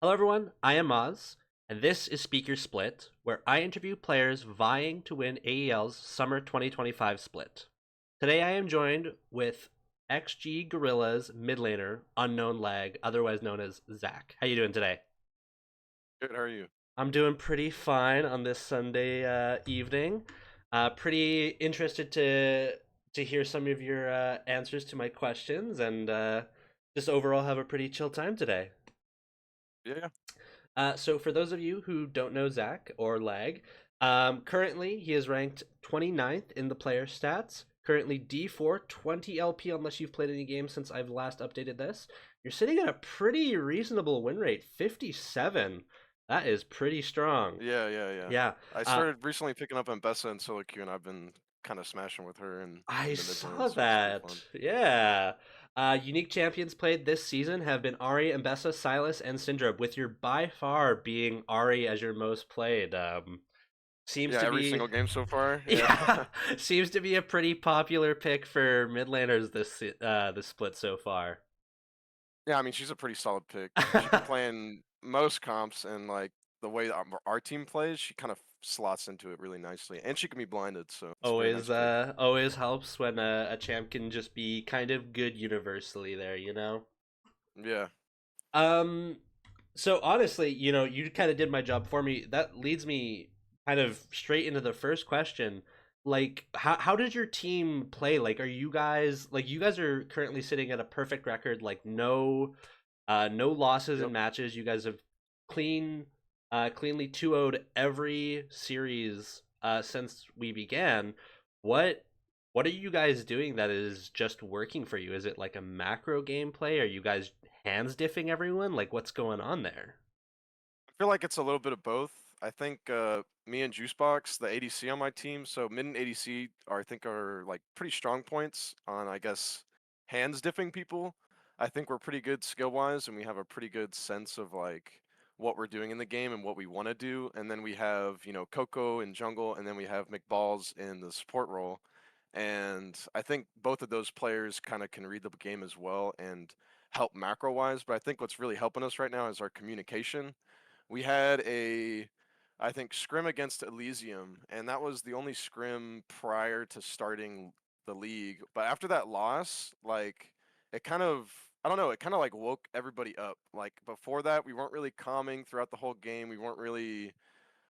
Hello, everyone. I am Oz, and this is Speaker Split, where I interview players vying to win AEL's Summer 2025 split. Today, I am joined with XG Gorilla's mid laner, Unknown Lag, otherwise known as Zach. How you doing today? Good, how are you? I'm doing pretty fine on this Sunday evening. Pretty interested to hear some of your answers to my questions, and just overall have a pretty chill time today. Yeah, So for those of you who don't know Zach or Lag, currently he is ranked 29th in the player stats. Currently D4, 20 LP unless you've played any games since I've last updated this. You're sitting at a pretty reasonable win rate, 57. That is pretty strong. yeah. Yeah, I uh, started recently picking up Mbessa and Solo Q, and I've been kind of smashing with her I in the mid lane, saw so it's pretty that. fun. Yeah. Unique champions played this season have been Ari, Mbessa, Silas, and Syndrome, with your by far being Ari as your most played. Seems Yeah, to every be single game so far. yeah, Yeah, seems to be a pretty popular pick for mid laners this split so far. yeah. I mean, she's a pretty solid pick. She can play in most comps, and like the way our team plays, she kind of slots into it really nicely, and she can be blinded, so it's a very always nice pick. always helps when a champ can just be kind of good universally there, you know. Yeah, Um so honestly, you kind of did my job for me. That leads me kind of straight into the first question. Like how does your team play? Like are you guys like you guys are currently sitting at a perfect record, like no losses in yep. matches. You guys have cleanly 2-0'd every series since we began. What what are you guys doing that is just working for you? Is it like a macro gameplay? Are you guys hands diffing everyone? Like what's going on there? I feel like it's a little bit of both. I think me and Juicebox, the ADC on my team, so mid and ADC are I think are like pretty strong points on I guess hands diffing people. I think we're pretty good skill wise, and we have a pretty good sense of like what we're doing in the game and what we want to do. And then we have Coco in jungle, and then we have McBalls in the support role. And I think both of those players kind of can read the game as well and help macro wise. But I think what's really helping us right now is our communication. We had I think, scrim against Elysium, and that was the only scrim prior to starting the league. But after that loss, like, it kind of, I don't know, it kind of like woke everybody up. Like, before that, we weren't really calming throughout the whole game. We weren't really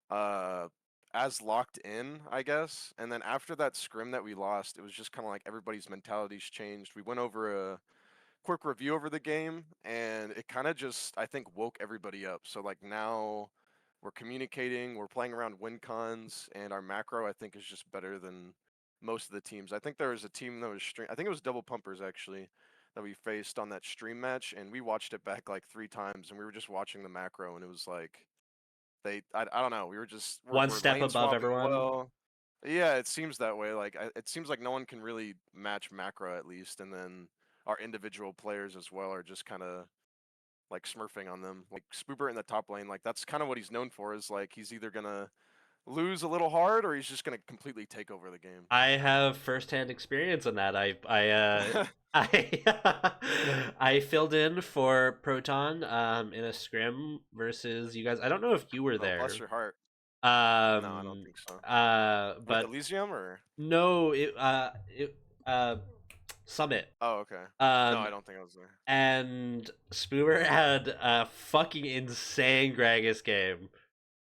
uh, as locked in, I guess. And then after that scrim that we lost, it was just kind of like everybody's mentalities changed. We went over a quick review over the game, and it kind of just I think woke everybody up. So like now we're communicating, we're playing around win cons, and our macro I think is just better than most of the teams. I think there was a team that was I think it was Double Pumpers actually that we faced on that stream match, and we watched it back like 3 times, and we were just watching the macro, and it was like I don't know, we were just One we're step lane above swapping everyone. well. Yeah, it seems that way. Like it seems like no one can really match macro at least, and then our individual players as well are just kind of like smurfing on them. Like Spoober in the top lane, like that's kind of what he's known for. Is like he's either gonna lose a little hard or he's just gonna completely take over the game. I have firsthand experience on that. I I filled in for Proton in a scrim versus you guys. I don't know if you were Oh, bless there. your heart. No, I don't think so. With But Elysium or? no, it Summit. Oh, okay. No, Um, I don't think I was there. and Spoober had a fucking insane Gragas game.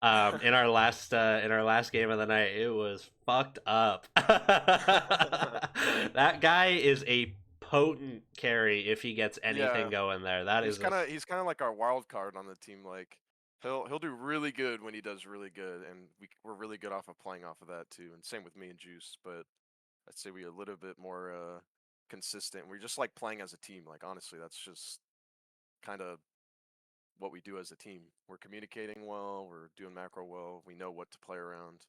In our last game of the night, it was fucked up. That guy is a potent carry if he gets anything Yeah, going there. That he's is kind of he's kind of like our wild card on the team. Like he'll do really good when he does really good, and we're really good off of playing off of that too. And same with me and Juice, but I'd say we a little bit more consistent. We're just like playing as a team. Like honestly, that's just kind of what we do as a team. We're communicating well. We're doing macro well. We know what to play around.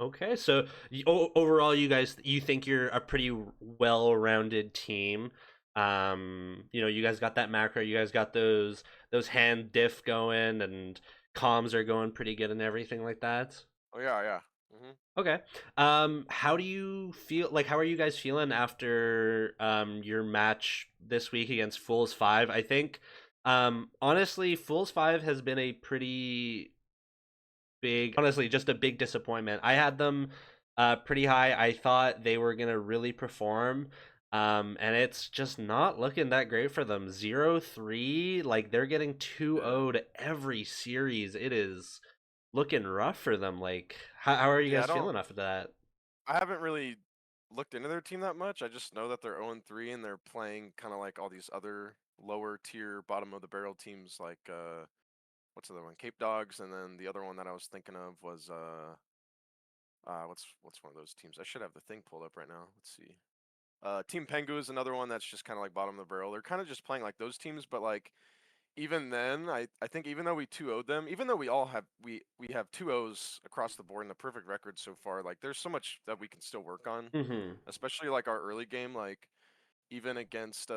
okay. So overall, you think you're a pretty well-rounded team. You guys got that macro. You guys got those hand diff going, and comms are going pretty good and everything like that. Oh yeah, yeah. Hmm. Okay. How do you feel? Like, how are you guys feeling after your match this week against Fools 5? I think Honestly, Fools 5 has been a pretty big, honestly, just a big disappointment. I had them pretty high. I thought they were gonna really perform. And it's just not looking that great for them. 0-3, like they're getting 2 Yeah. 0 to every series. It is looking rough for them. Like, how are you Yeah, guys feeling after that? I haven't really looked into their team that much. I just know that they're 0-3 and they're playing kind of like all these other lower tier, bottom of the barrel teams like what's the other one? Cape Dogs, and then the other one that I was thinking of was what's one of those teams? I should have the thing pulled up right now. Let's see. Team Pengu is another one that's just kind of like bottom of the barrel. They're kind of just playing like those teams, but like even then, I think even though we 2-0'd them, even though we all have we have 2-0s across the board and the perfect record so far, like there's so much that we can still work on, Mm-hmm. especially like our early game, like even against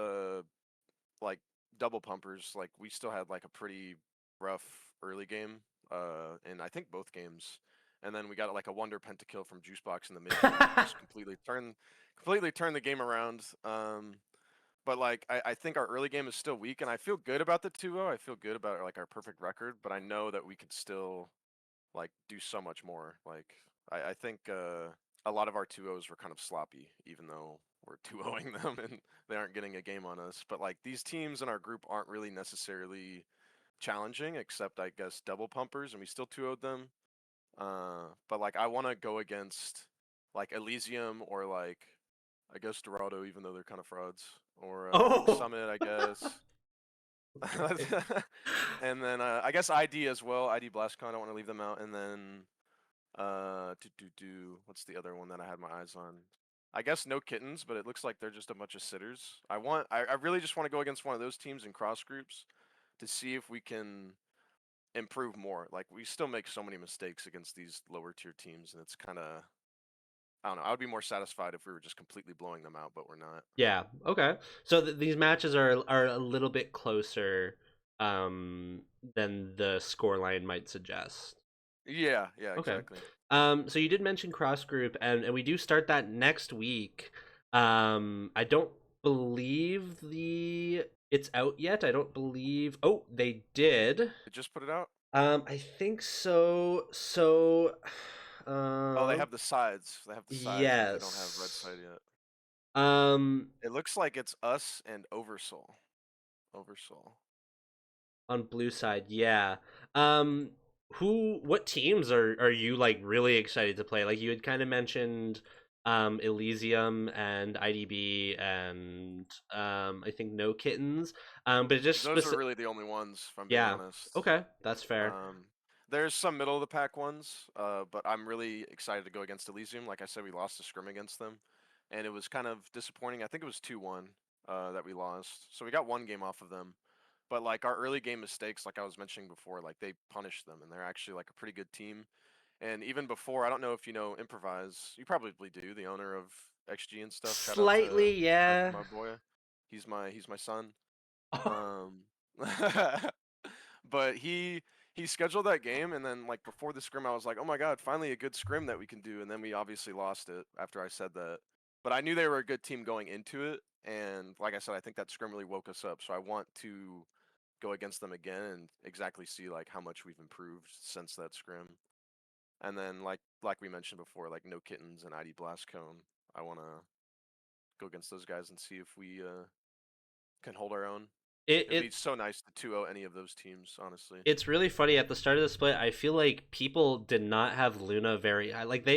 like double pumpers, like we still had like a pretty rough early game, and I think both games. And then we got like a wonder pentakill from Juicebox in the mid game that just completely turned the game around. But like I think our early game is still weak, and I feel good about the 2-0. I feel good about like our perfect record, but I know that we could still like do so much more. Like I think a lot of our 2-0s were kind of sloppy, even though we're 2-0ing them and they aren't getting a game on us. But like these teams in our group aren't really necessarily challenging, except I guess double pumpers, and we still 2-0'd them. But like I want to go against like Elysium or like I guess Dorado, even though they're kind of frauds, or like Oh. Summit, I guess. And then I guess ID as well. ID BlastCon, I don't want to leave them out. And then what's the other one that I had my eyes on? I guess no kittens, but it looks like they're just a bunch of sitters. I really just want to go against one of those teams in cross groups to see if we can improve more. Like we still make so many mistakes against these lower tier teams, and it's kind of I don't know. I would be more satisfied if we were just completely blowing them out, but we're not. Yeah. Okay. So these matches are a little bit closer um than the scoreline might suggest. Yeah, yeah, Okay. exactly. So you did mention cross group, and we do start that next week. I don't believe the it's out yet. I don't believe. Oh, they did. They just put it out. I think so. So, Oh, they um, have the sides. They have the sides, but they don't have red yes. side yet. Um, It looks like it's us and Oversoul. Oversoul. on blue side, yeah. Um, what teams are you like really excited to play? Like you had kind of mentioned, Elysium and IDB and I think No Kittens. But just Those are specific, really the only ones, if I'm being yeah. honest. Okay, that's fair. Um, there's some middle of the pack ones, but I'm really excited to go against Elysium. Like I said, we lost a scrim against them, and it was kind of disappointing. I think it was 2-1 that we lost. So we got one game off of them. But like our early game mistakes, like I was mentioning before, like they punished them, and they're actually like a pretty good team. And even before, I don't know if you know Improvise. You probably do. The owner of XG and stuff. Slightly, Shout out to yeah. my boy. He's my son. Um, but he scheduled that game, and then like before the scrim, I was like, oh my god, finally a good scrim that we can do. And then we obviously lost it after I said that. But I knew they were a good team going into it, and like I said, I think that scrim really woke us up. So I want to go against them again and exactly see like how much we've improved since that scrim. And then like we mentioned before, like No Kittens and ID Blast Cone, I want to go against those guys and see if we can hold our own. It It'd be it so nice to 2-0 any of those teams, honestly. it's really funny at the start of the split. I feel like people did not have Luna very high. Like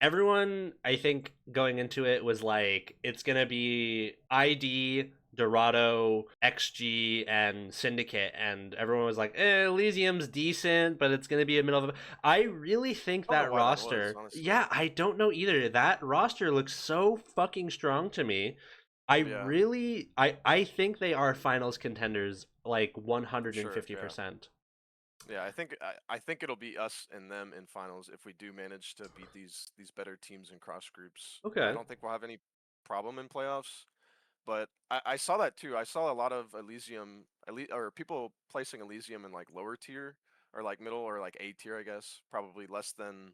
everyone, I think, going into it was like it's gonna be ID, Dorado, XG, and Syndicate, and everyone was like, Elysium's decent, but it's gonna be a middle of. I really think I don't know that why that was, roster. honestly. Yeah, I don't know either. That roster looks so fucking strong to me. Yeah, I think they are finals contenders, like one for hundred and sure. fifty Yeah, percent. yeah. I think it'll be us and them in finals if we do manage to beat these better teams in cross groups. I Okay. don't think we'll have any problem in playoffs. But I saw that too. I saw a lot of Elysium, or people placing Elysium in like lower tier or like middle or like A tier, I guess. Probably less than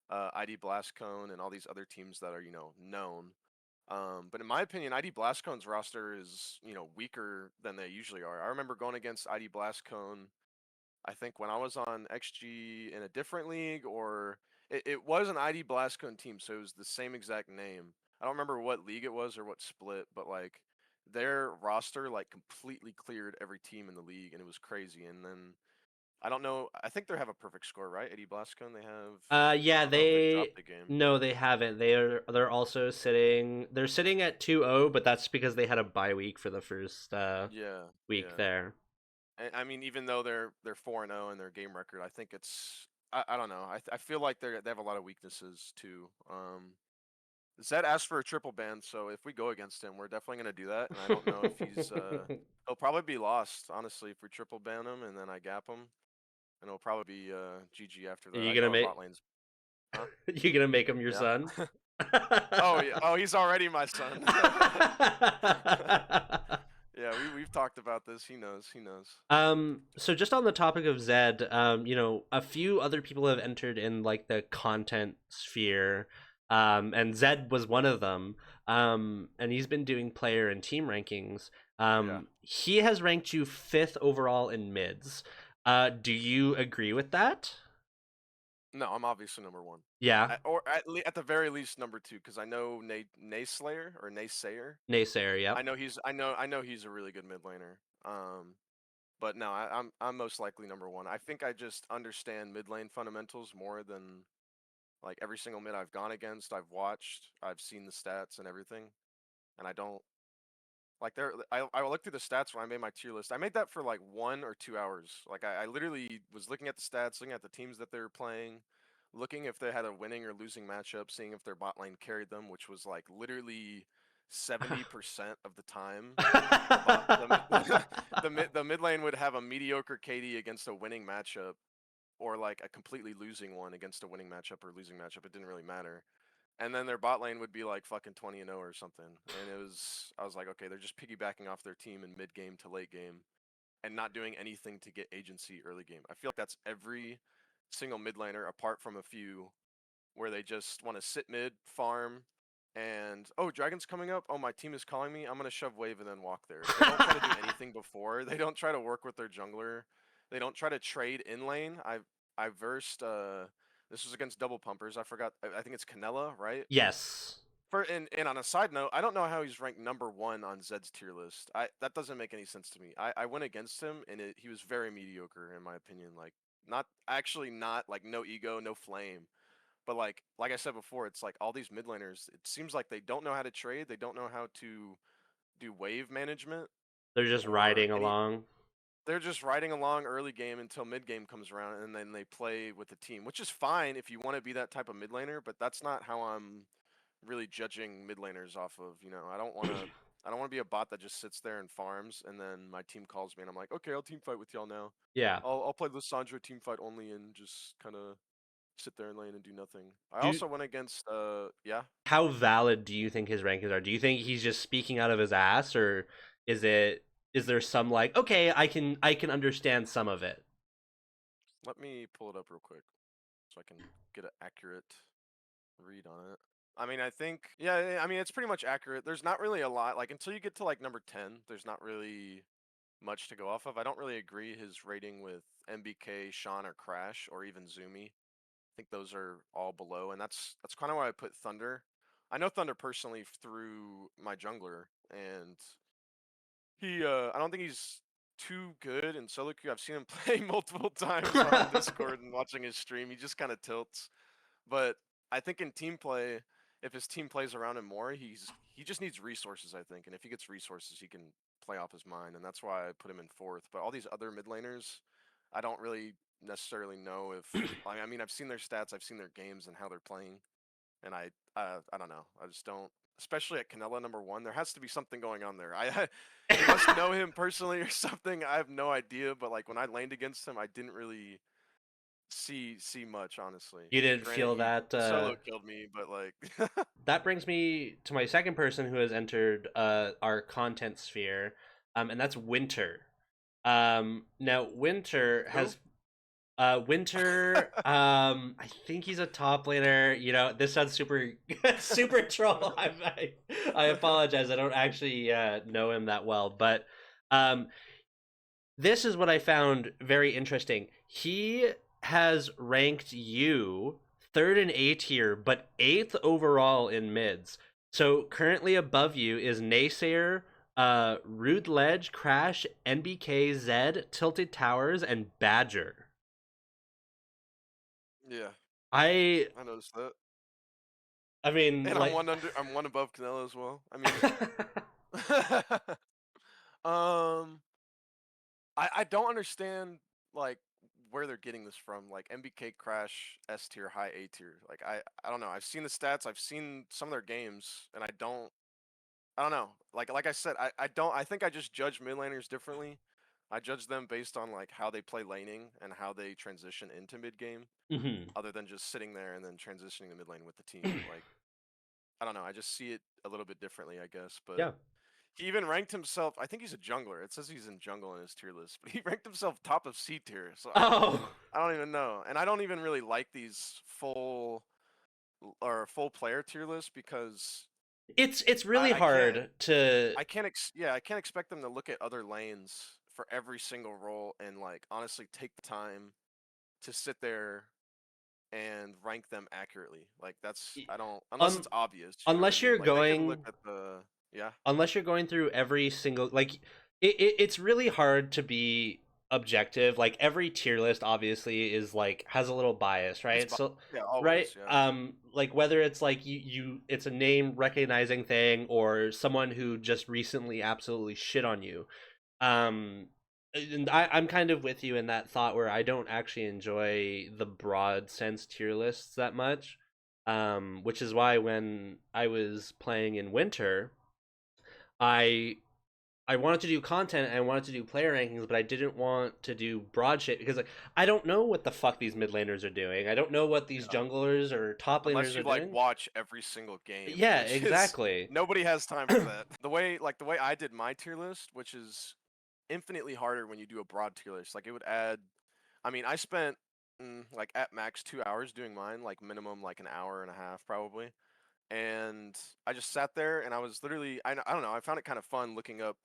ID Blast Cone and all these other teams that are known. But in my opinion, ID Blastcone's roster is, weaker than they usually are. I remember going against ID Blastcone, I think when I was on XG in a different league, or it was an ID Blastcone team, so it was the same exact name. I don't remember what league it was or what split, but like their roster like completely cleared every team in the league, and it was crazy. And then I don't know. I think they have a perfect score, right? ID Blastcone. They have. I Yeah, don't know if they they dropped the game. no, they haven't. They're also sitting at 2-0, but that's because they had a bye week for the first Yeah, week yeah. there. I mean, even though they're 4-0 in their game record, I think it's I don't know. I feel like they have a lot of weaknesses too. Zed asked for a triple ban, so if we go against him, we're definitely gonna do that. And I don't know if he'll probably be lost, honestly, if we triple ban him and then I gap him, and it'll probably be GG after Are that. you I gonna know our make bot lane's, huh? you gonna make him your Yeah. son? Oh yeah. Oh, he's already my son. Yeah, we've talked about this. He knows. He knows. So just on the topic of Zed, a few other people have entered in like the content sphere, and Zed was one of them. And he's been doing player and team rankings. Yeah. He has ranked you fifth overall in mids. Do you agree with that? No, I'm obviously number one. Yeah, Or at the very least number two, because I know Nayslayer or Naysayer. naysayer. Yep. I know he's a really good mid laner. But no, I'm most likely number one. I think I just understand mid lane fundamentals more than like every single mid I've gone against. I've watched, I've seen the stats and everything, and I don't like there. I looked through the stats when I made my tier list. I made that for like 1 or 2 hours. Like I literally was looking at the stats, looking at the teams that they were playing, looking if they had a winning or losing matchup, seeing if their bot lane carried them, which was like literally 70% of the time. The mid lane would have a mediocre KD against a winning matchup, or like a completely losing one against a winning matchup or losing matchup. It didn't really matter. And then their bot lane would be like fucking 20-0 or something. And I was like, okay, they're just piggybacking off their team in mid game to late game and not doing anything to get agency early game. I feel like that's every single mid laner apart from a few where they just want to sit mid, farm, and oh, dragon's coming up. Oh, my team is calling me. I'm gonna shove wave and then walk there. They don't try to do anything before. They don't try to work with their jungler. They don't try to trade in lane. I versed this was against double pumpers. I forgot. I think it's Canella, right? Yes. And on a side note, I don't know how he's ranked number one on Zed's tier list. That doesn't make any sense to me. I went against him and he was very mediocre in my opinion. Like not like no ego, no flame. But like I said before, it's like all these mid laners, it seems like they don't know how to trade, they don't know how to do wave management They're just or riding any along. they're just riding along early game until mid game comes around and then they play with the team, which is fine if you want to be that type of mid laner, but that's not how I'm really judging mid laners off of, I don't want to be a bot that just sits there and farms and then my team calls me and I'm like, "Okay, I'll team fight with y'all now. Yeah. I'll play Lissandra team fight only and just kind of sit there in lane and do nothing." I Do you, also went against yeah. how valid do you think his rankings are? Do you think he's just speaking out of his ass, or is it is there some like, okay, I can understand some of it? Let me pull it up real quick so I can get an accurate read on it. I mean, I think yeah, I mean it's pretty much accurate. There's not really a lot like until you get to like number 10, there's not really much to go off of. I don't really agree his rating with MBK, Sean or Crash or even Zoomy. I think those are all below and that's kind of why I put Thunder. I know Thunder personally through my jungler and I don't think he's too good in solo queue. I've seen him play multiple times on Discord and watching his stream. He just kind of tilts. But I think in team play, if his team plays around him more, he just needs resources, I think. And if he gets resources, he can play off his mind. And that's why I put him in fourth. But all these other mid laners, I don't really necessarily know if I mean I've seen their stats, I've seen their games and how they're playing, and I don't know. I just don't. Especially at Canella number one, there has to be something going on there. He must know him personally or something. I have no idea. But like when I laned against him, I didn't really see much, honestly. You didn't Granted, feel he that solo killed me, but like, that brings me to my second person who has entered our content sphere, and that's Winter. Now Winter who? has Winter, I think he's a top laner. You know, this sounds super, super troll. I apologize. I don't actually know him that well, but um, this is what I found very interesting. He has ranked you third in A tier, but eighth overall in mids. So currently above you is Naysayer, Rude Ledge, Crash, NBK, Zed, Tilted Towers, and Badger. Yeah, I I noticed that. I mean, And like, I'm one above Canelo as well. I mean, um, I don't understand like where they're getting this from. Like MBK Crash S tier, high A tier. Like I don't know. I've seen the stats. I've seen some of their games, and I don't know. Like I said, I don't. I think I just judge mid laners differently. I judge them based on like how they play laning and how they transition into mid game, mhm. other than just sitting there and then transitioning the mid lane with the team. Like I don't know. I just see it a little bit differently, I guess. But Yeah. he even ranked himself. I think he's a jungler. It says he's in jungle in his tier list, but he ranked himself top of C tier. So Oh, I don't even know, and I don't even really like these full player tier lists because it's really I can't hard to. I can't expect them to look at other lanes for every single role and like honestly take the time to sit there and rank them accurately. Like that's I don't unless um it's obvious, you know what I unless mean? you're Like they can look going at the yeah. unless you're going through every single like it's really hard to be objective. Like every tier list obviously is like has a little bias, It's right? So yeah, right, always, yeah. like whether it's like you it's a name recognizing thing or someone who just recently absolutely shit on you. And I'm kind of with you in that thought where I don't actually enjoy the broad sense tier lists that much. Which is why when I was playing in winter, I I wanted to do content and I wanted to do player rankings, but I didn't want to do broad shit because like I don't know what the fuck these mid laners are doing. I don't know what these Yeah. junglers or top Unless laners you are like doing. watch every single game, Yeah, which is exactly. nobody has time for that. The way I did my tier list, which is infinitely harder when you do a broad tier list. Like it would add I mean, I spent like at max 2 hours doing mine, like minimum like an hour and a half probably. And I just sat there and I was literally I don't know, I found it kind of fun looking up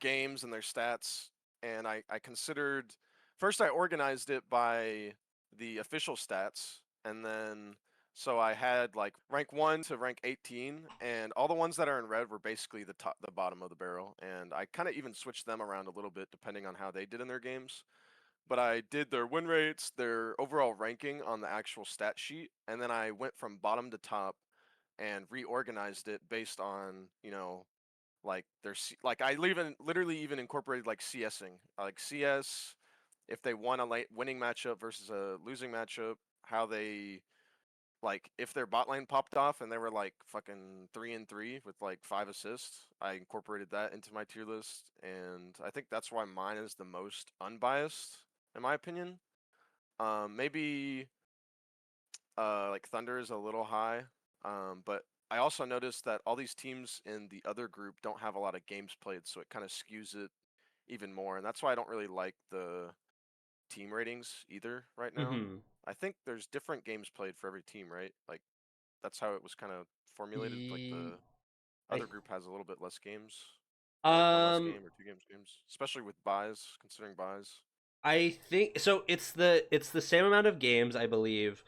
games and their stats, and I considered first I organized it by the official stats, and then so I had like rank 1 to rank 18, and all the ones that are in red were basically the bottom of the barrel, and I kind of even switched them around a little bit depending on how they did in their games. But I did their win rates, their overall ranking on the actual stat sheet, and then I went from bottom to top and reorganized it based on, like like I even literally even incorporated like CSing, like CS if they won a late winning matchup versus a losing matchup, how they like if their bot lane popped off and they were like fucking 3-3 with like 5 assists, I incorporated that into my tier list, and I think that's why mine is the most unbiased in my opinion. Maybe like Thunder is a little high, but I also noticed that all these teams in the other group don't have a lot of games played, so it kind of skews it even more, and that's why I don't really like the team ratings either right now. Mm-hmm. I think there's different games played for every team, right? Like that's how it was kind of formulated. Like E- the I other group has a little bit less games, or like one less um game or two games, especially with buys, considering buys. I think so. It's the same amount of games, I believe.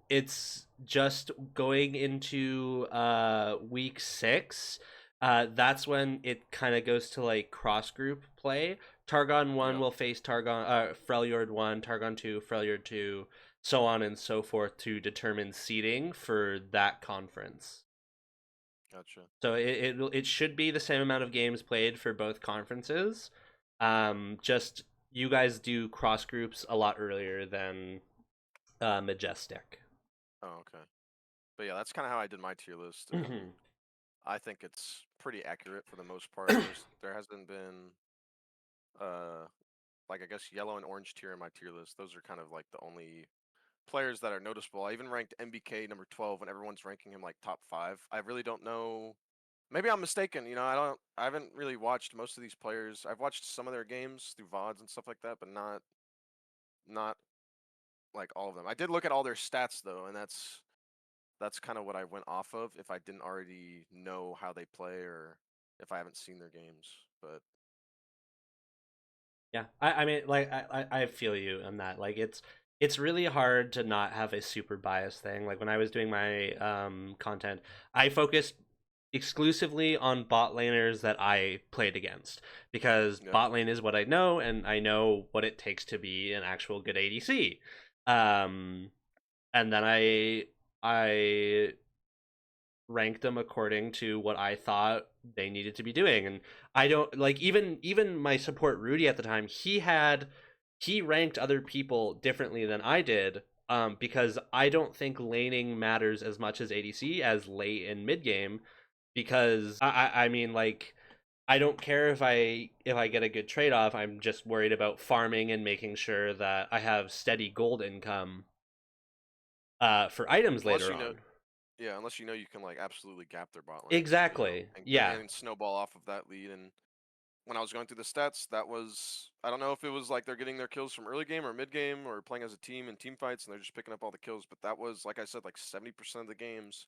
It's just going into week 6. That's when it kind of goes to like cross group play. Targon one Yeah, will face Targon, Freljord one, Targon two, Freljord two, so on and so forth to determine seeding for that conference. gotcha. So it should be the same amount of games played for both conferences. Just you guys do cross groups a lot earlier than Majestic. Oh, okay. But yeah, that's kind of how I did my tier list, and Hmm. I think it's pretty accurate for the most part. There hasn't been uh like I guess yellow and orange tier in my tier list. Those are kind of like the only players that are noticeable. I even ranked MBK number 12 when everyone's ranking him like top 5. I really don't know. Maybe I'm mistaken, I haven't really watched most of these players. I've watched some of their games through VODs and stuff like that, but not like all of them. I did look at all their stats though, and that's kind of what I went off of if I didn't already know how they play or if I haven't seen their games. But Yeah, I mean, like, I feel you on that. Like, it's really hard to not have a super biased thing. Like when I was doing my content, I focused exclusively on bot laners that I played against because yeah, bot lane is what I know, and I know what it takes to be an actual good ADC. Um, and then I ranked them according to what I thought they needed to be doing. And I don't like even my support Rudy at the time, he ranked other people differently than I did. Because I don't think laning matters as much as ADC as late in mid game. Because I mean, like, I don't care if I get a good trade off. I'm just worried about farming and making sure that I have steady gold income for items unless later you know, on. yeah, unless you know you can like absolutely gap their bot lane, Exactly. Yeah. and snowball off of that lead. And when I was going through the stats, that was I don't know if it was like they're getting their kills from early game or mid game or playing as a team in team fights and they're just picking up all the kills. But that was like I said, like 70% of the games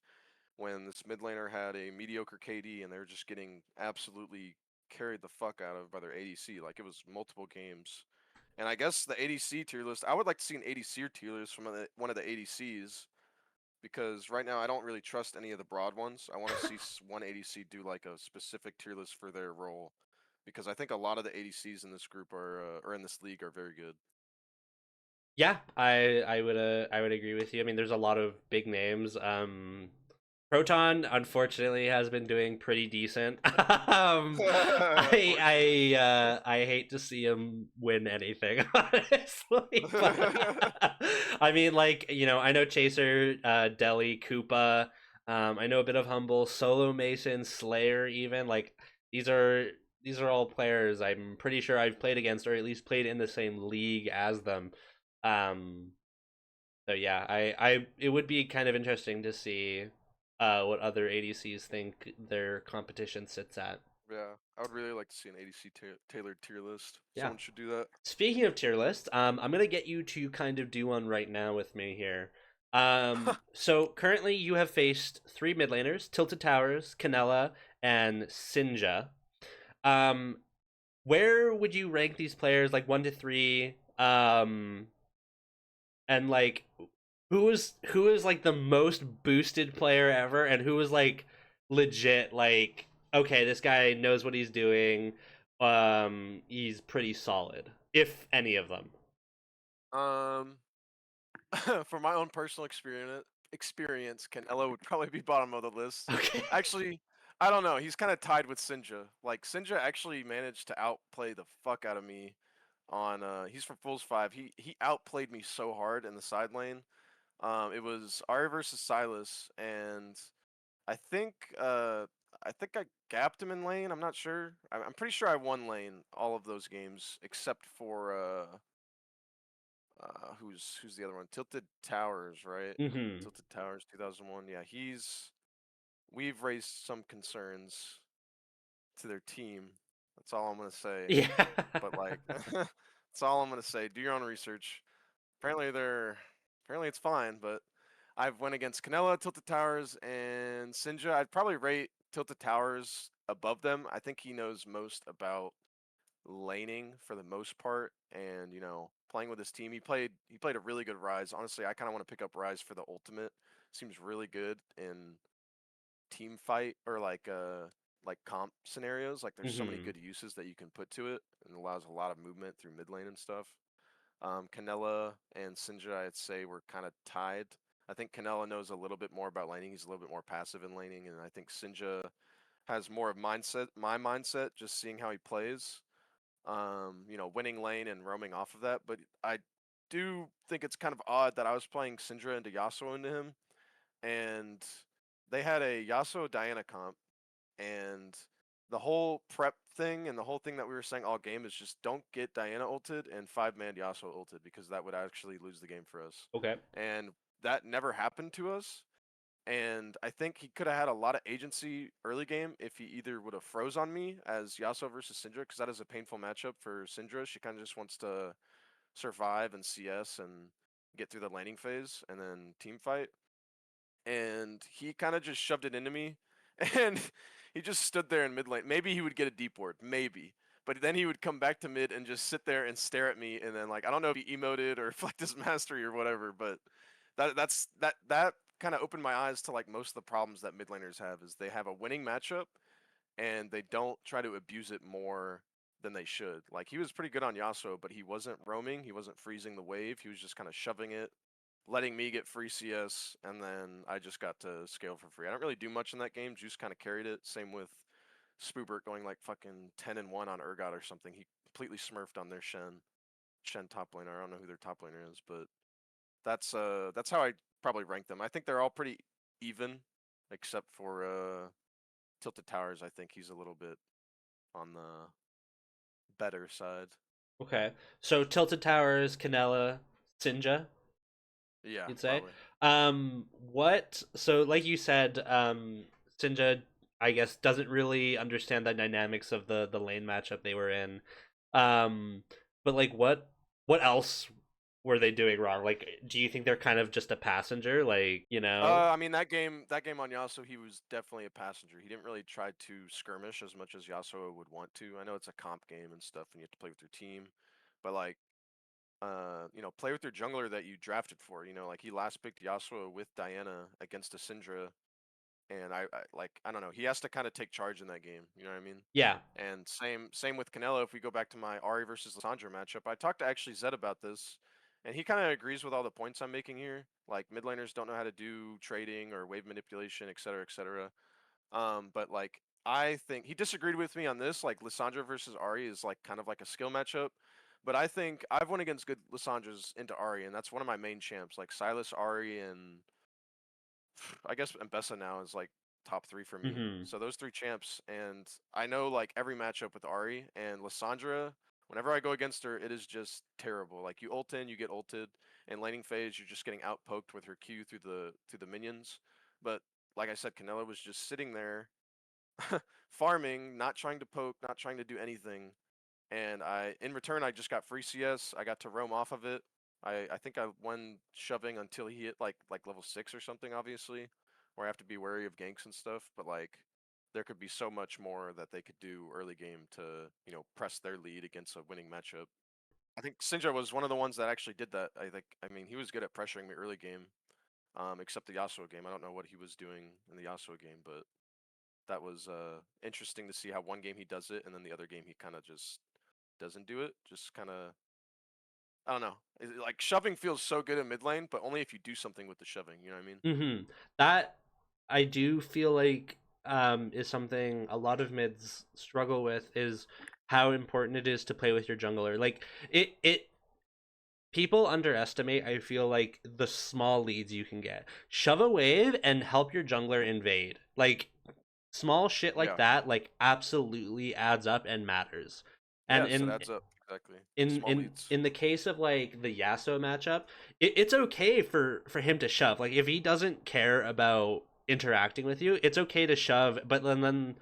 when this mid laner had a mediocre KD and they were just getting absolutely carried the fuck out of by their ADC. Like it was multiple games. And I guess the ADC tier list, I would like to see an ADC tier list from one of the ADCs because right now I don't really trust any of the broad ones. I want to see one ADC do like a specific tier list for their role because I think a lot of the ADCs in this group are or in this league are very good. Yeah, I would agree with you. I mean, there's a lot of big names. Proton unfortunately has been doing pretty decent. Unfortunately. I hate to see him win anything, honestly. But I mean, like, I know Chaser, Deli, Koopa. I know a bit of Humble, Solo Mason, Slayer. Even like these are these are all players I'm pretty sure I've played against or at least played in the same league as them. Um, so yeah, I it would be kind of interesting to see what other ADCs think their competition sits at. Yeah, I would really like to see an ADC tailored tier list. Yeah. Someone should do that. Speaking of tier lists, I'm gonna get you to kind of do one right now with me here. So currently you have faced three mid laners: Tilted Towers, Canella, and Sinja. Um, where would you rank these players, like 1 to 3? And like who is like the most boosted player ever, and who is like legit, like, okay, this guy knows what he's doing, he's pretty solid, if any of them. Um, for my own personal experience, Canelo would probably be bottom of the list. Okay. Actually, I don't know. He's kind of tied with Sinja. Like Sinja actually managed to outplay the fuck out of me on he's from Fools 5. He outplayed me so hard in the side lane. It was Ari versus Silas and I think uh I think I gapped him in lane. I'm not sure. I'm pretty sure I won lane all of those games except for who's the other one? Tilted Towers, right? Mm-hmm. Tilted Towers 2001. Yeah, we've raised some concerns to their team. That's all I'm going to say. Yeah. But like that's all I'm going to say. Do your own research. Apparently apparently it's fine, but I've went against Canella, Tilted Towers, and Sinja. I'd probably rate Tilted Towers above them. I think he knows most about laning for the most part, and playing with his team. He played a really good Rise. Honestly, I kind of want to pick up Rise for the ultimate. Seems really good in team fight or like comp scenarios. Like there's so many Mm-hmm. good uses that you can put to it, and allows a lot of movement through mid lane and stuff. Canella and Sinja, I'd say, were kind of tied. I think Canella knows a little bit more about laning. He's a little bit more passive in laning, and I think Sinja has more of my mindset, just seeing how he plays. Winning lane and roaming off of that. But I do think it's kind of odd that I was playing Syndra into Yasuo into him, and they had a Yasuo Diana comp, and the whole prep thing and the whole thing that we were saying all game is just don't get Diana ulted and 5-man Yasuo ulted because that would actually lose the game for us. Okay. And that never happened to us. And I think he could have had a lot of agency early game if he either would have froze on me as Yasuo versus Syndra, because that is a painful matchup for Syndra. She kind of just wants to survive and CS and get through the laning phase and then team fight. And he kind of just shoved it into me, and he just stood there in mid lane. Maybe he would get a deep ward, maybe, but then he would come back to mid and just sit there and stare at me, and then like I don't know if he emoted or flexed his mastery or whatever, but that kind of opened my eyes to like most of the problems that mid laners have is they have a winning matchup and they don't try to abuse it more than they should. Like he was pretty good on Yasuo, but he wasn't roaming, he wasn't freezing the wave, he was just kind of shoving it, letting me get free CS, and then I just got to scale for free. I don't really do much in that game. Juice kind of carried it. Same with Spoobert going like fucking 10-1 on Urgot or something. He completely smurfed on their Shen top laner. I don't know who their top laner is, but that's how I probably rank them. I think they're all pretty even, except for Tilted Towers. I think he's a little bit on the better side. Okay. So Tilted Towers, Canela, Sinja, Yeah, you'd say. probably. What? So, like you said, Sinja, I guess, doesn't really understand the dynamics of the lane matchup they were in. Um, but like, what else were they doing wrong? Like, do you think they're kind of just a passenger? Like, you know? I mean that game on Yasuo, he was definitely a passenger. He didn't really try to skirmish as much as Yasuo would want to. I know it's a comp game and stuff, and you have to play with your team, but like, play with your jungler that you drafted for. You know, like he last picked Yasuo with Diana against a Syndra, and I don't know. He has to kind of take charge in that game. You know what I mean? Yeah. And same with Canelo. If we go back to my Ari versus Lissandra matchup, I talked to actually Zedd about this, and he kind of agrees with all the points I'm making here. Like mid laners don't know how to do trading or wave manipulation, et cetera, et cetera. But like I think he disagreed with me on this. Like Lissandra versus Ari is like kind of like a skill matchup. But I think I've won against good Lissandras into Ari, and that's one of my main champs. Like Silas, Ari, and I guess Mbessa now is like top three for me. Mm-hmm. So those three champs, and I know like every matchup with Ari and Lissandra. Whenever I go against her, it is just terrible. Like you ult in, you get ulted. In laning phase, you're just getting outpoked with her Q through the minions. But like I said, Canelo was just sitting there farming, not trying to poke, not trying to do anything, and in return I just got free CS. I got to roam off of it. I think I won shoving until he hit like level 6 or something, obviously, where I have to be wary of ganks and stuff, but like there could be so much more that they could do early game to, press their lead against a winning matchup. I think Sinjar was one of the ones that actually did that. I mean, he was good at pressuring me early game, except the Yasuo game. I don't know what he was doing in the Yasuo game, but that was interesting to see how one game he does it and then the other game he kind of just doesn't do it. Just kind of, I don't know. Like shoving feels so good in mid lane, but only if you do something with the shoving. You know what I mean? Mm-hmm. That I do feel like is something a lot of mids struggle with is how important it is to play with your jungler. Like it people underestimate, I feel like, the small leads you can get. Shove a wave and help your jungler invade. Like small shit like Yeah. that like absolutely adds up and matters. And Yes, it adds up exactly. in Small in leads. in the case of like the Yasuo matchup, it's okay for him to shove. Like if he doesn't care about interacting with you, it's okay to shove, but then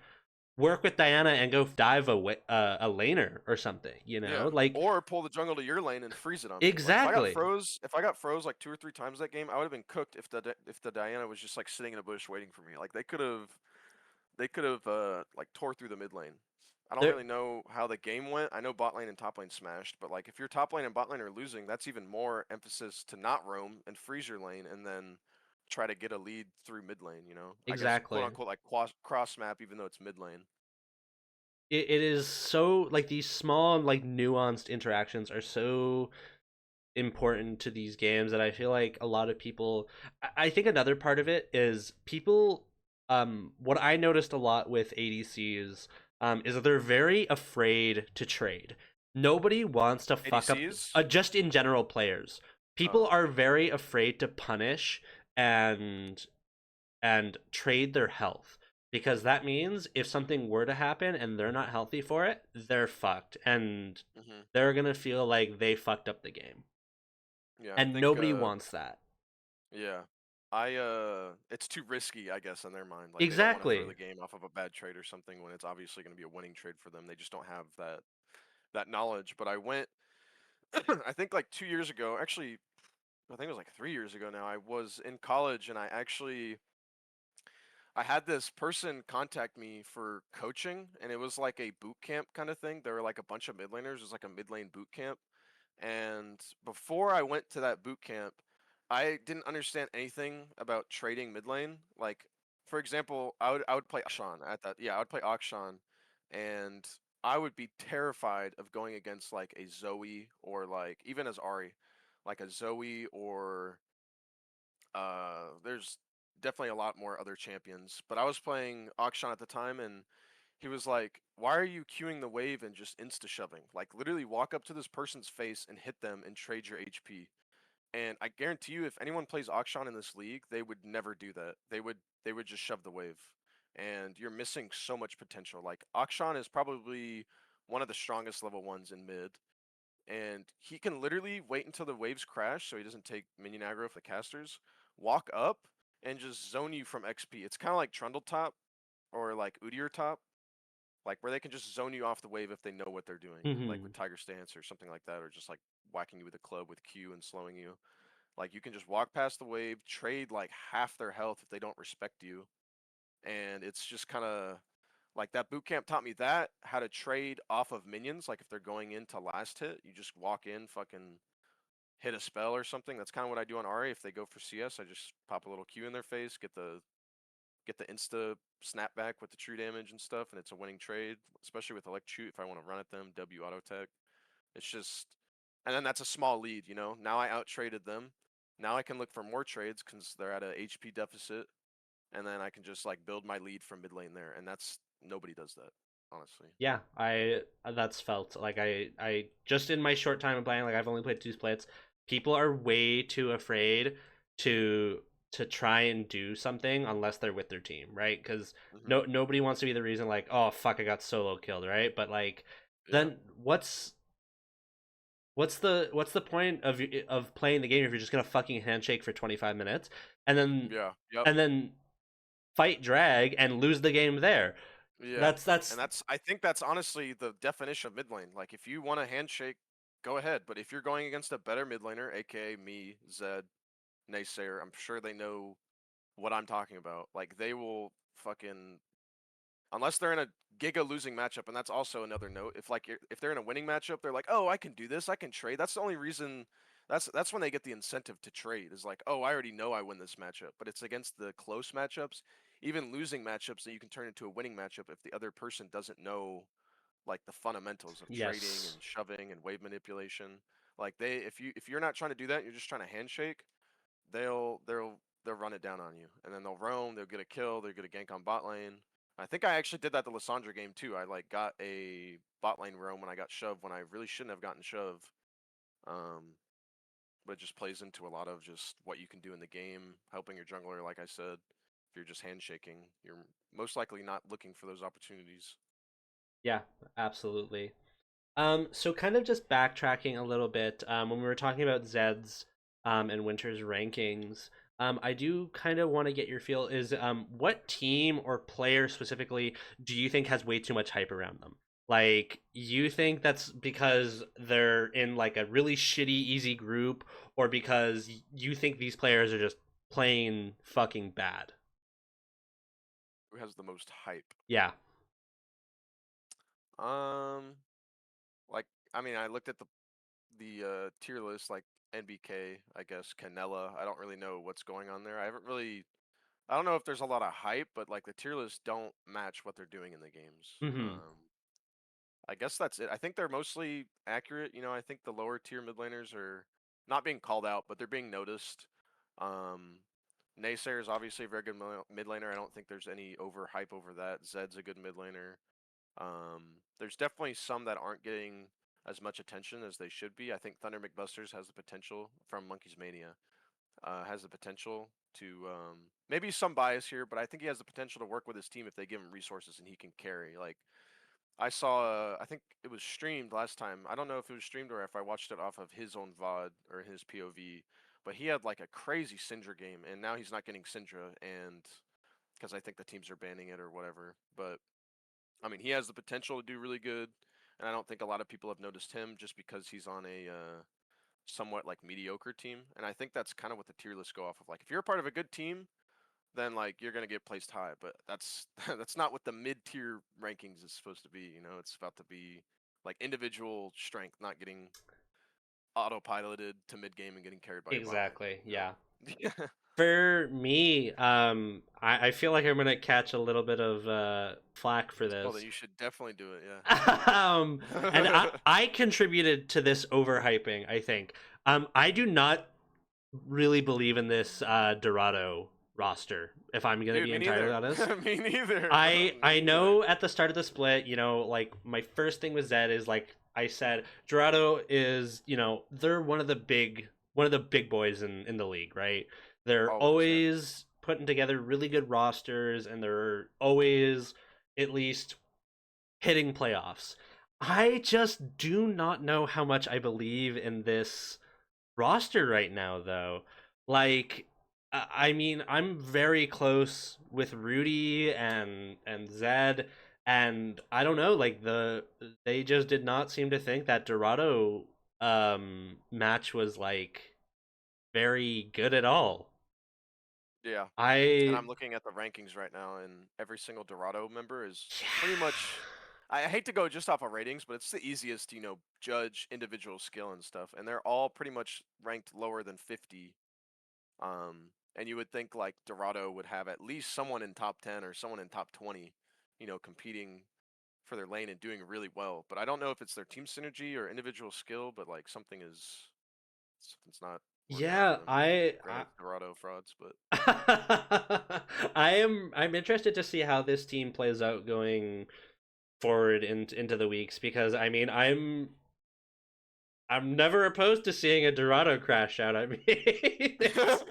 work with Diana and go dive a laner or something. You know, Yeah. like Or pull the jungle to your lane and freeze it on me. Like exactly, if I got froze like 2 or 3 times that game, I would have been cooked if the Diana was just like sitting in a bush waiting for me. Like they could have like tore through the mid lane. I don't there really know how the game went. I know bot lane and top lane smashed, but like if your top lane and bot lane are losing, that's even more emphasis to not roam and freeze your lane and then try to get a lead through mid lane, you know? I guess quote exactly. unquote like cross map even though it's mid lane. It is so like these small like nuanced interactions are so important to these games that I feel like a lot of people I think another part of it is people what I noticed a lot with ADCs is that they're very afraid to trade. Nobody wants to fuck up ADCs? just in general players. People Oh. are very afraid to punish and trade their health because that means if something were to happen and they're not healthy for it, they're fucked and Mhm. they're going to feel like they fucked up the game Yeah, I and think nobody wants that. yeah. It's too risky, I guess, in their mind. Like they don't want to throw Exactly. the game off of a bad trade or something when it's obviously going to be a winning trade for them. They just don't have that knowledge. But I went I think like 2 years ago, actually, I think it was like 3 years ago now. I was in college and I had this person contact me for coaching, and it was like a boot camp kind of thing. There were like a bunch of mid laners. It was like a mid lane boot camp. And before I went to that boot camp, I didn't understand anything about trading mid lane. Like, for example, I would play Akshan at that. Yeah, I would play Akshan, and I would be terrified of going against like a Zoe or like even as Ari, like a Zoe or there's definitely a lot more other champions. But I was playing Akshan at the time, and he was like, "Why are you queuing the wave and just insta shoving? Like literally walk up to this person's face and hit them and trade your HP." And I guarantee you, if anyone plays Akshan in this league, they would never do that. They would just shove the wave, and you're missing so much potential. Like Akshan is probably one of the strongest level ones in mid, and he can literally wait until the waves crash so he doesn't take minion aggro for the casters, walk up, and just zone you from XP. It's kind of like Trundle top or like Udyr top, like where they can just zone you off the wave if they know what they're doing, like Hmm. with Tiger Stance or something like that, or just like whacking you with a club with Q and slowing you. Like you can just walk past the wave, trade like half their health if they don't respect you, and it's just kind of like that boot camp taught me that how to trade off of minions. Like if they're going into last hit, you just walk in, fucking hit a spell or something. That's kind of what I do on Ari. If they go for CS, I just pop a little Q in their face, get the insta snapback with the true damage and stuff, and it's a winning trade. Especially with Electrocute, if I want to run at them, W auto tech. It's just, and then that's a small lead. Now I out traded them. Now I can look for more trades because they're at a HP deficit, and then I can just like build my lead from mid lane there, and that's nobody does that, honestly. Yeah, I that's felt like I just in my short time of playing, like I've only played two splits. People are way too afraid to try and do something unless they're with their team, right? Because Hmm. nobody wants to be the reason like, oh fuck, I got solo killed, right? But like, Yeah. then what's the point of playing the game if you're just gonna fucking handshake for 25 minutes and then Yeah. Yep. and then fight drag and lose the game there? Yeah. That's And I think that's honestly the definition of mid lane. Like if you want a handshake, go ahead. But if you're going against a better mid laner, aka me, Zed, Naysayer, I'm sure they know what I'm talking about. Like they will fucking, unless they're in a giga losing matchup, and that's also another note. If they're in a winning matchup, they're like, "Oh, I can do this. I can trade." That's the only reason. That's when they get the incentive to trade. Is like, "Oh, I already know I win this matchup." But it's against the close matchups, even losing matchups that you can turn into a winning matchup if the other person doesn't know like the fundamentals of trading yes. and shoving and wave manipulation. Like if you're not trying to do that, you're just trying to handshake. They'll run it down on you, and then they'll roam. They'll get a kill. They'll get a gank on bot lane. I think I actually did that the Lissandra game too. I like got a bot lane roam when I got shoved when I really shouldn't have gotten shoved. Um, but it just plays into a lot of just what you can do in the game, helping your jungler. Like I said, if you're just handshaking, you're most likely not looking for those opportunities. Yeah, absolutely. So kind of just backtracking a little bit, when we were talking about Zed's and Winter's rankings, I do kind of want to get your feel is what team or player specifically do you think has way too much hype around them? Like, you think that's because they're in like a really shitty easy group, or because you think these players are just plain fucking bad? Who has the most hype? Yeah. Um, like I mean, I looked at the tier list like NBK, I guess Canella. I don't really know what's going on there. I don't know if there's a lot of hype, but like the tier lists don't match what they're doing in the games. Mm-hmm. I guess that's it. I think they're mostly accurate. I think the lower tier mid laners are not being called out, but they're being noticed. Um, Naysayer is obviously a very good mid laner. I don't think there's any overhype over that. Zedd's a good mid laner. There's definitely some that aren't getting as much attention as they should be. I think Thunder McBusters has the potential from Monkey's Mania. Has the potential to maybe some bias here, but I think he has the potential to work with his team if they give him resources and he can carry. Like I saw, I think it was streamed last time. I don't know if it was streamed or if I watched it off of his own VOD or his POV, but he had like a crazy Syndra game, and now he's not getting Syndra, and because I think the teams are banning it or whatever. But I mean, he has the potential to do really good. and I don't think a lot of people have noticed him just because he's on a somewhat like mediocre team. And I think that's kind of what the tier lists go off of. Like if you're a part of a good team, then like you're gonna get placed high. But that's that's not what the mid tier rankings is supposed to be. You know, it's about to be like individual strength, not getting autopiloted to mid game and getting carried by your bot lane. Exactly. You know. Yeah. For me, I feel like I'm gonna catch a little bit of flack for Well, then this. you should definitely do it. um, and I, Yeah. I contributed to this overhyping, I think. I do not really believe in this Dorado roster, if I'm gonna Dude, be me entirely neither. honest. Me neither, bro. I Me I neither. know at the start of the split, like my first thing with Zedd is like I said, Dorado is, they're one of the big boys in the league, right? They're Always, yeah. always putting together really good rosters and they're always at least hitting playoffs. I just do not know how much I believe in this roster right now, though. Like, I mean, I'm very close with Rudy and Zed, and I don't know. Like they just did not seem to think that Dorado match was like very good at all. Yeah. And I I'm looking at the rankings right now, and every single Dorado member is pretty Yeah. much. I hate to go just off of ratings, but it's the easiest to, judge individual skill and stuff. And they're all pretty much ranked lower than 50. And you would think like Dorado would have at least someone in top 10 or someone in top 20, competing for their lane and doing really well. But I don't know if it's their team synergy or individual skill, but like something's not working out for Yeah, them. I, Granted, Dorado frauds, but I'm interested to see how this team plays out going forward into the weeks because I mean I'm never opposed to seeing a Dorado crash out. I mean, it's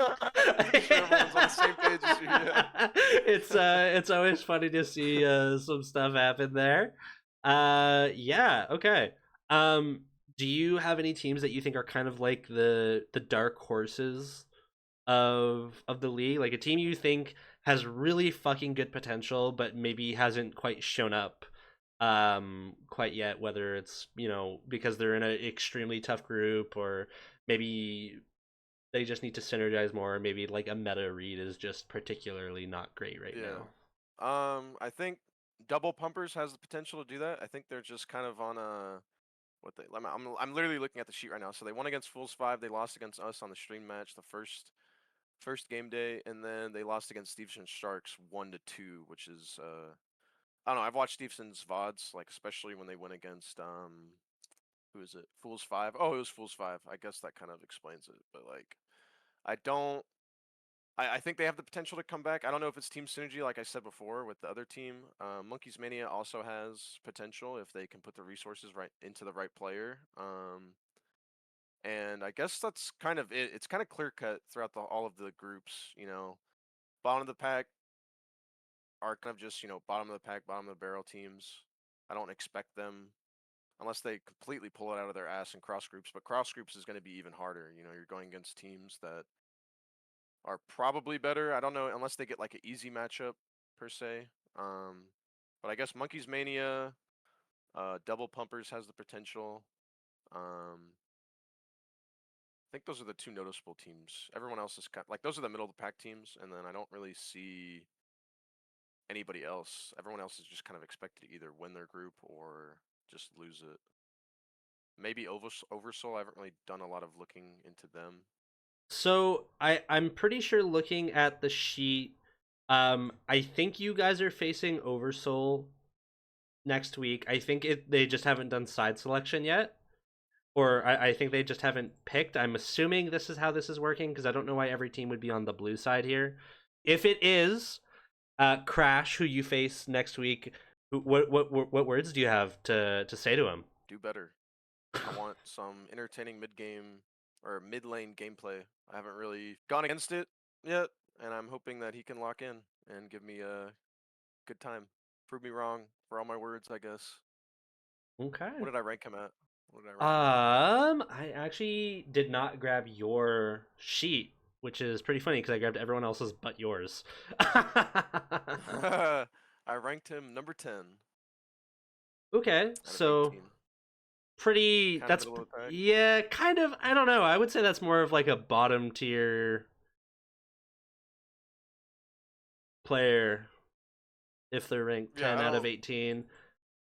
making sure everyone's on the same page as you. Yeah. it's always funny to see some stuff happen there. Yeah, okay. Um, do you have any teams that you think are kind of like the dark horses of the league? Like a team you think has really fucking good potential, but maybe hasn't quite shown up quite yet, whether it's because they're in an extremely tough group or maybe they just need to synergize more, or maybe like a meta read is just particularly not great right Yeah. now. I think Double Pumpers has the potential to do that. I think they're just kind of on a what they. I'm literally looking at the sheet right now. So they won against Fools 5. They lost against us on the stream match the first game day, and then they lost against Stevenson Sharks 1-2, which is I don't know. I've watched Stevenson's VODs, like especially when they went against who is it? Fools 5. Oh, it was Fools 5. I guess that kind of explains it. But like I don't I think they have the potential to come back. I don't know if it's team synergy, like I said before, with the other team. Monkeys Mania also has potential if they can put the resources right into the right player. And I guess that's kind of it. It's kind of clear cut throughout all of the groups. Bottom of the pack are kind of just bottom of the pack, bottom of the barrel teams. I don't expect them unless they completely pull it out of their ass in cross groups. But cross groups is going to be even harder. You're going against teams that are probably better. I don't know unless they get like an easy matchup per se. But I guess Monkeys Mania, Double Pumpers has the potential. I think those are the two noticeable teams. Everyone else is like those are the middle of the pack teams, and then I don't really see anybody else. Everyone else is just kind of expected to either win their group or just lose it. Maybe Oversoul. I haven't really done a lot of looking into them. So I'm pretty sure looking at the sheet, I think you guys are facing Oversoul next week. I think they just haven't done side selection yet. Or I think they just haven't picked. I'm assuming this is how this is working because I don't know why every team would be on the blue side here. If it is Crash, who you face next week, what words do you have to say to him? Do better. I want some entertaining mid game or mid lane gameplay. I haven't really gone against it yet, and I'm hoping that he can lock in and give me a good time. Prove me wrong for all my words, I guess. What Okay. did I rank him at? What did I rank him at? I actually did not grab your sheet, which is pretty funny because I grabbed everyone else's but yours. I ranked him number 10 Okay, out of so 18. pretty. Kind of That's middle of the pack. yeah, kind of. I don't know. I would say that's more of like a bottom tier player if they're ranked Yeah, 10 I out of don't. 18.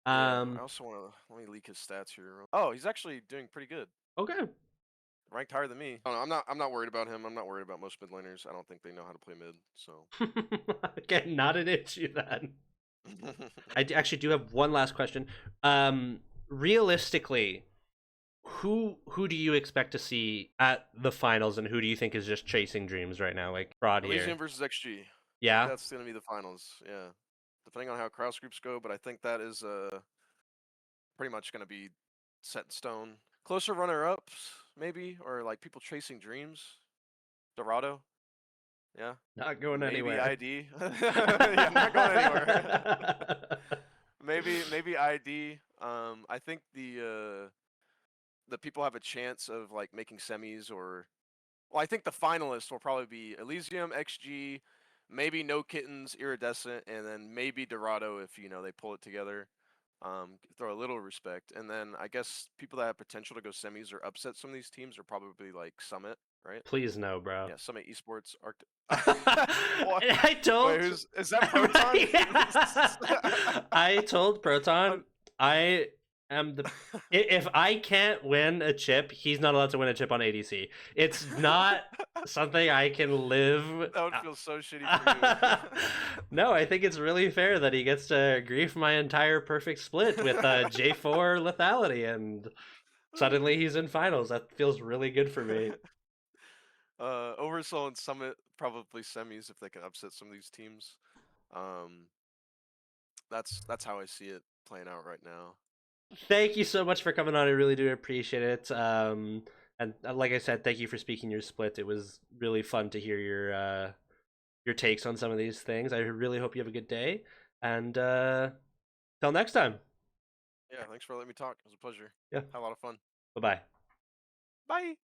Yeah, I Um, also want to let me leak his stats here. Oh, he's actually doing pretty good. okay. Ranked higher than me. I don't know, I'm not worried about him. I'm not worried about most mid laners. I don't think they know how to play mid. So. Again, not an issue then. Actually do have one last question. Realistically, who do you expect to see at the finals, and who do you think is just chasing dreams right now, like fraud here? Elysium versus XG. I think Yeah, that's gonna be the finals. Yeah, depending on how cross groups go, but I think that is pretty much gonna be set in stone. Closer runner ups, maybe, or like people chasing dreams. Dorado. Yeah. not going Maybe anywhere. ID. Yeah, not going anywhere. Maybe ID. I think the people have a chance of like making semis or well, I think the finalists will probably be Elysium, XG, maybe No Kittens, Iridescent, and then maybe Dorado if they pull it together. Throw a little respect, and then I guess people that have potential to go semis or upset some of these teams are probably like Summit, right? Please no, bro. Yeah, Summit Esports, Arctic. What? I Wait, told is that Proton? I told Uh, Proton I am the if I can't win a chip, he's not allowed to win a chip on ADC. It's not something I can live. That would feel so shitty for you. No, I think it's really fair that he gets to grief my entire perfect split with J4 lethality, and suddenly he's in finals. That feels really good for me. Oversoul and Summit probably semis if they can upset some of these teams. Um, that's how I see it playing out right now. Thank you so much for coming on. I really do appreciate it. And like I said, thank you for speaking your split. It was really fun to hear your takes on some of these things. I really hope you have a good day. And till next time. Yeah, thanks for letting me talk. It was a pleasure. Yeah. Had a lot of fun. Bye bye. Bye.